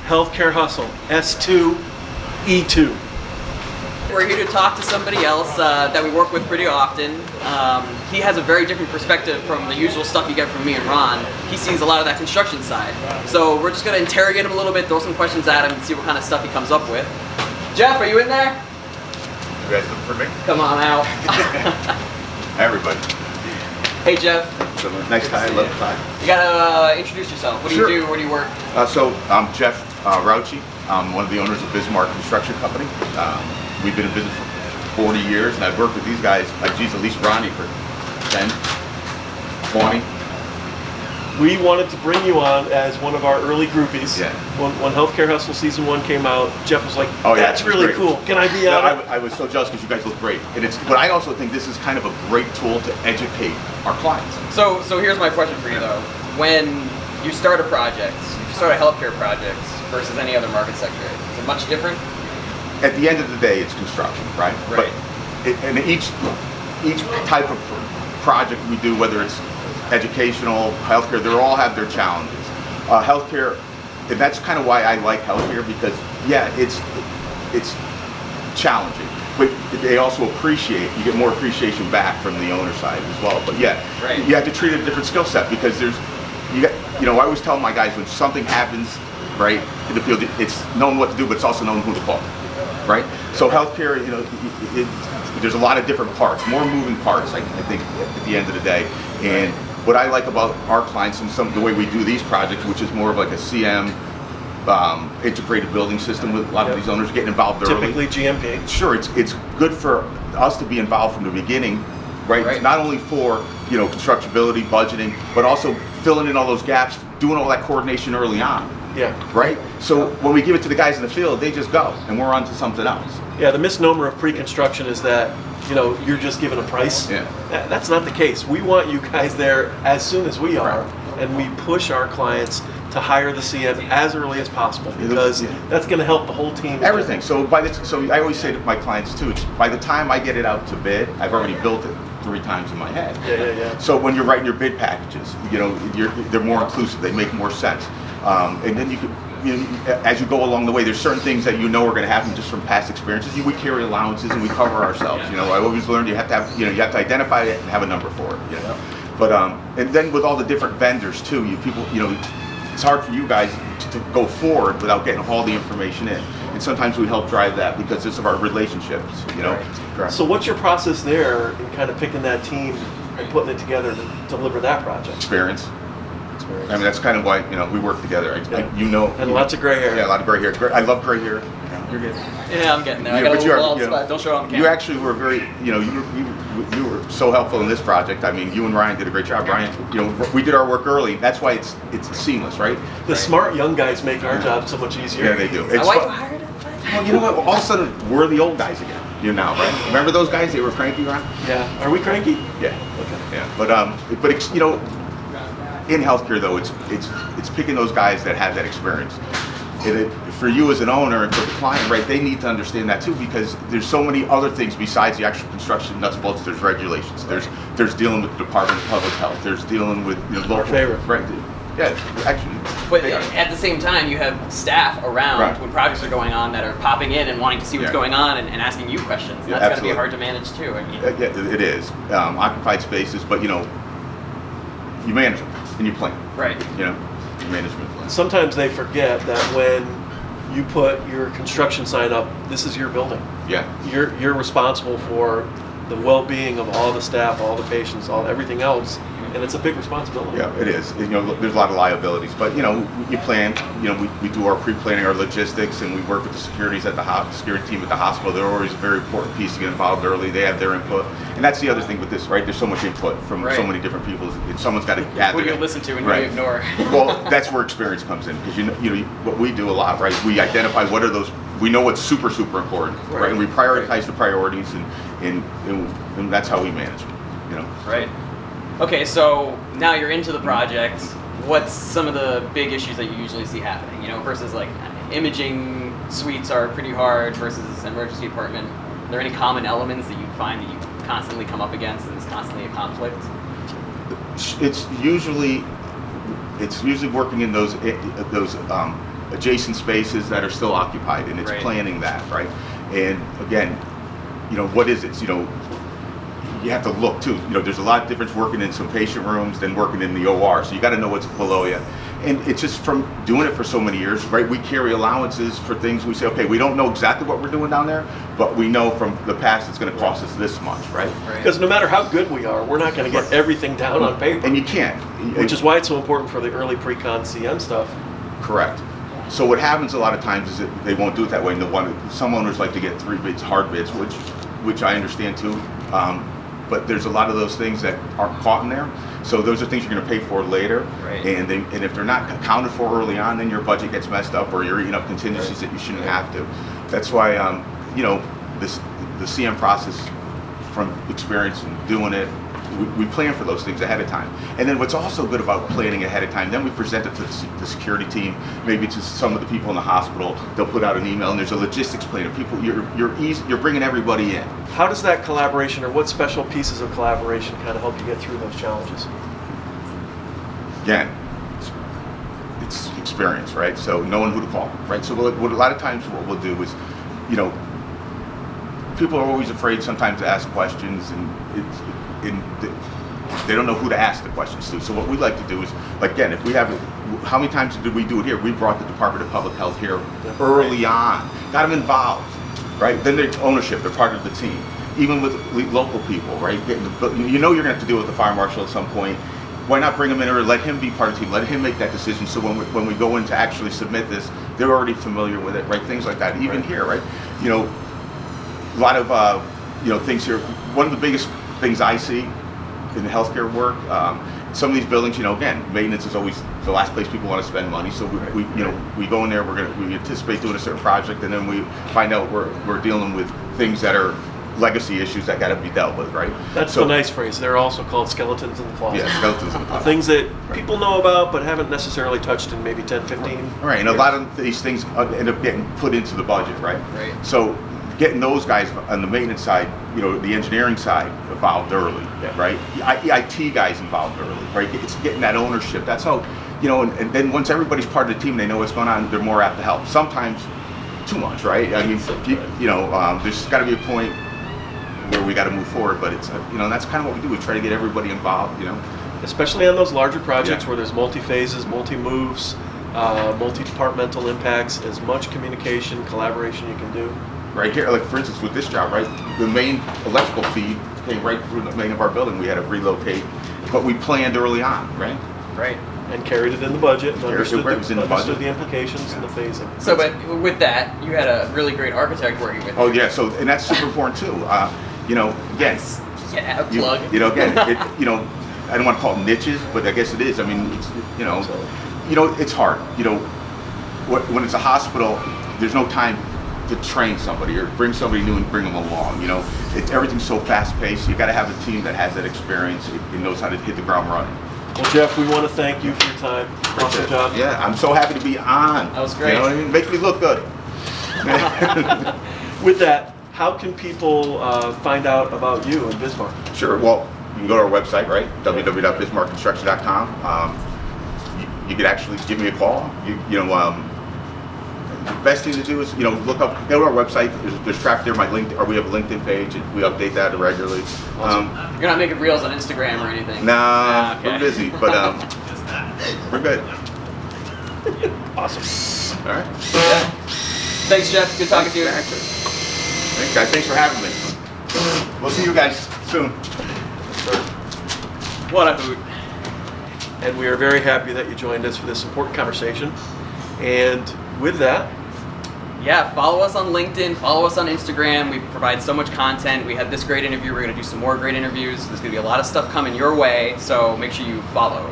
Healthcare Hustle, S2E2. We're here to talk to somebody else that we work with pretty often. He has a very different perspective from the usual stuff you get from me and Ron. He sees a lot of that construction side. So we're just going to interrogate him a little bit, throw some questions at him, and see what kind of stuff he comes up with. Jeff, are you in there? You guys look for me? Come on out. Everybody. Hey, Jeff. So, nice tie, love tie. You got to introduce yourself. What do you do? Where do you work? So I'm Jeff Raucci. I'm one of the owners of Bismark Construction Co. We've been in business for 40 years, and I've worked with these guys, at least Ronnie, for 10, 20. We wanted to bring you on as one of our early groupies. Yeah. When Healthcare Hustle Season 1 came out, Jeff was like, oh, yeah, that's really great. cool. Can I be on it? I was so jealous because you guys look great. But I also think this is kind of a great tool to educate our clients. So here's my question for you, though. When you start a project, if you start a healthcare project versus any other market sector, is it much different? At the end of the day, it's construction, right? Right. But and each type of project we do, whether it's educational, healthcare, they all have their challenges. Healthcare, and that's kind of why I like healthcare, because yeah, it's challenging, but they also appreciate. You get more appreciation back from the owner side as well. But yeah, right. You have to treat it a different skill set, because I always tell my guys, when something happens, right, in the field, it's knowing what to do, but it's also knowing who to call. Right? So healthcare, there's a lot of different parts, more moving parts, I think, at the end of the day. And what I like about our clients and the way we do these projects, which is more of like a CM, integrated building system, with a lot of these owners getting involved early. Typically GMP. Sure, it's good for us to be involved from the beginning, right? Not only for constructability, budgeting, but also filling in all those gaps, doing all that coordination early on. Yeah. Right? So when we give it to the guys in the field, they just go, and we're on to something else. Yeah, the misnomer of pre-construction is that, you're just given a price. Yeah. That's not the case. We want you guys there as soon as we are, and we push our clients to hire the CM as early as possible, because that's going to help the whole team. Everything. So I always say to my clients too, by the time I get it out to bid, I've already built it 3 times in my head. Yeah. So when you're writing your bid packages, they're more inclusive. They make more sense. And then you could, as you go along the way, there's certain things that are going to happen just from past experiences. We carry allowances and we cover ourselves. I always learned you have to have, you have to identify it and have a number for it. But and then with all the different vendors too, it's hard for you guys to go forward without getting all the information in. And sometimes we help drive that because it's of our relationships. Right. So what's your process there in kind of picking that team and putting it together to deliver that project? Experience. I mean, that's kind of why we work together. And lots of gray hair. Yeah, a lot of gray hair. I love gray hair. You're good. Yeah, I'm getting there. I got a little bald spot. Don't show it on camera. You actually were very, you were so helpful in this project. I mean, you and Ryan did a great job. Ryan, we did our work early. That's why it's seamless, right? The smart young guys make our job so much easier. Yeah, they do. Is that why you hired him? Well, you know what? All of a sudden, we're the old guys again. Right? Remember those guys? They were cranky, Ron? Yeah. Are we cranky? Yeah. Okay. Yeah. But in healthcare though, it's picking those guys that have that experience. For you as an owner and for the client, right? They need to understand that too, because there's so many other things besides the actual construction nuts and bolts. There's regulations. There's dealing with the Department of Public Health. There's dealing with local. Our favorite. Right. Yeah. Actually. But at the same time, you have staff around when projects are going on that are popping in and wanting to see what's going on and asking you questions. And that's got to be hard to manage too. Yeah, it is. Occupied spaces, but you manage them and you plan. Right. Management plan. Sometimes they forget that when you put your construction sign up, this is your building. Yeah. You're responsible for the well-being of all the staff, all the patients, everything else, and it's a big responsibility. Yeah, it is. There's a lot of liabilities, but you plan. We do our pre-planning, our logistics, and we work with the security team at the hospital. They're always a very important piece to get involved early. They have their input, and that's the other thing with this, right? There's so much input from so many different people. Someone's got to gather. What do you listen to and what do you ignore? Well, that's where experience comes in, because what we do a lot, right? We identify what are those. We know what's super important, right? And we prioritize the priorities, and that's how we manage them. Right. Okay, so now you're into the project. What's some of the big issues that you usually see happening? Versus like imaging suites are pretty hard versus an emergency department. Are there any common elements that you find that you constantly come up against and is constantly a conflict? It's usually working in those adjacent spaces that are still occupied, and it's Right. planning that, right? And again, what is it? You have to look too. There's a lot of difference working in some patient rooms than working in the OR. So you got to know what's below you. And it's just from doing it for so many years, right? We carry allowances for things. We say, okay, we don't know exactly what we're doing down there, but we know from the past it's going to cost us this much, right? Because no matter how good we are, we're not going to get everything down on paper. And you can't. Which is why it's so important for the early pre-con CM stuff. Correct. So what happens a lot of times is that they won't do it that way. And some owners like to get 3 bids, hard bids, which I understand too. But there's a lot of those things that aren't caught in there. So those are things you're going to pay for later. Right. And if they're not accounted for early on, then your budget gets messed up, or you're eating up contingencies that you shouldn't have to. That's why the CM process, from experience and doing it, we plan for those things ahead of time. And then what's also good about planning ahead of time, then we present it to the security team, maybe to some of the people in the hospital. They'll put out an email, and there's a logistics plan of people. You're bringing everybody in. How does that collaboration, or what special pieces of collaboration kind of help you get through those challenges? Again, it's experience, right? So knowing who to call, right? So what a lot of times what we'll do is, people are always afraid sometimes to ask questions, and they don't know who to ask the questions to. So what we like to do is, again, if we have, how many times did we do it here? We brought the Department of Public Health here early on, got them involved, right? Then they're ownership, they're part of the team. Even with local people, right? You're going to have to deal with the fire marshal at some point. Why not bring him in, or let him be part of the team, let him make that decision, so when we go in to actually submit this, they're already familiar with it, right? Things like that. Even here, right? A lot of things here. One of the biggest things I see in the healthcare work, some of these buildings, again, maintenance is always the last place people want to spend money. So we go in there, we anticipate doing a certain project, and then we find out we're dealing with things that are legacy issues that got to be dealt with, right? That's the nice phrase. They're also called skeletons in the closet. Yeah, skeletons in the closet. Things that people know about but haven't necessarily touched in maybe 10, 15 Right, and a lot of these things end up getting put into the budget, right? Right. So getting those guys on the maintenance side, the engineering side involved early, right? IT guys involved early, right? It's getting that ownership. That's how, and then once everybody's part of the team, they know what's going on, they're more apt to help. Sometimes too much, right? I mean, there's got to be a point where we got to move forward, but it's, that's kind of what we do. We try to get everybody involved, Especially on those larger projects where there's multi-phases, multi-moves, multi-departmental impacts, as much communication, collaboration you can do. Right here, like for instance with this job, right, the main electrical feed came right through the main of our building. We had to relocate, but we planned early on, right? Right. And carried it in the budget, and understood budget. the implications and the phasing. So, but with that, you had a really great architect working with you. Oh yeah, so, and that's super important too. Again, Yeah, plug. Again, I don't want to call it niches, but I guess it is. I mean, it's, it's hard. When it's a hospital, there's no time to train somebody or bring somebody new and bring them along. Everything's so fast paced. You got to have a team that has that experience and knows how to hit the ground running. Well, Jeff, we want to thank you for your time. Awesome job. Yeah, I'm so happy to be on. That was great. You know what I mean? Make me look good. With that, how can people find out about you and Bismark? Sure. Well, you can go to our website, right? www.bismarkconstruction.com. You could actually give me a call. The best thing to do is, look up, go to our website. There's traffic there. We have a LinkedIn page, and we update that regularly. You're not making reels on Instagram or anything? Nah, okay. we're busy, but we're good. Awesome. All right. Yeah. Thanks, Jeff. Good talking to you. Thanks, guys. Thanks for having me. We'll see you guys soon. What a hoot. And we are very happy that you joined us for this important conversation. And with that, Yeah, follow us on LinkedIn, follow us on Instagram. We provide so much content. We had this great interview. We're going to do some more great interviews. There's going to be a lot of stuff coming your way, so make sure you follow.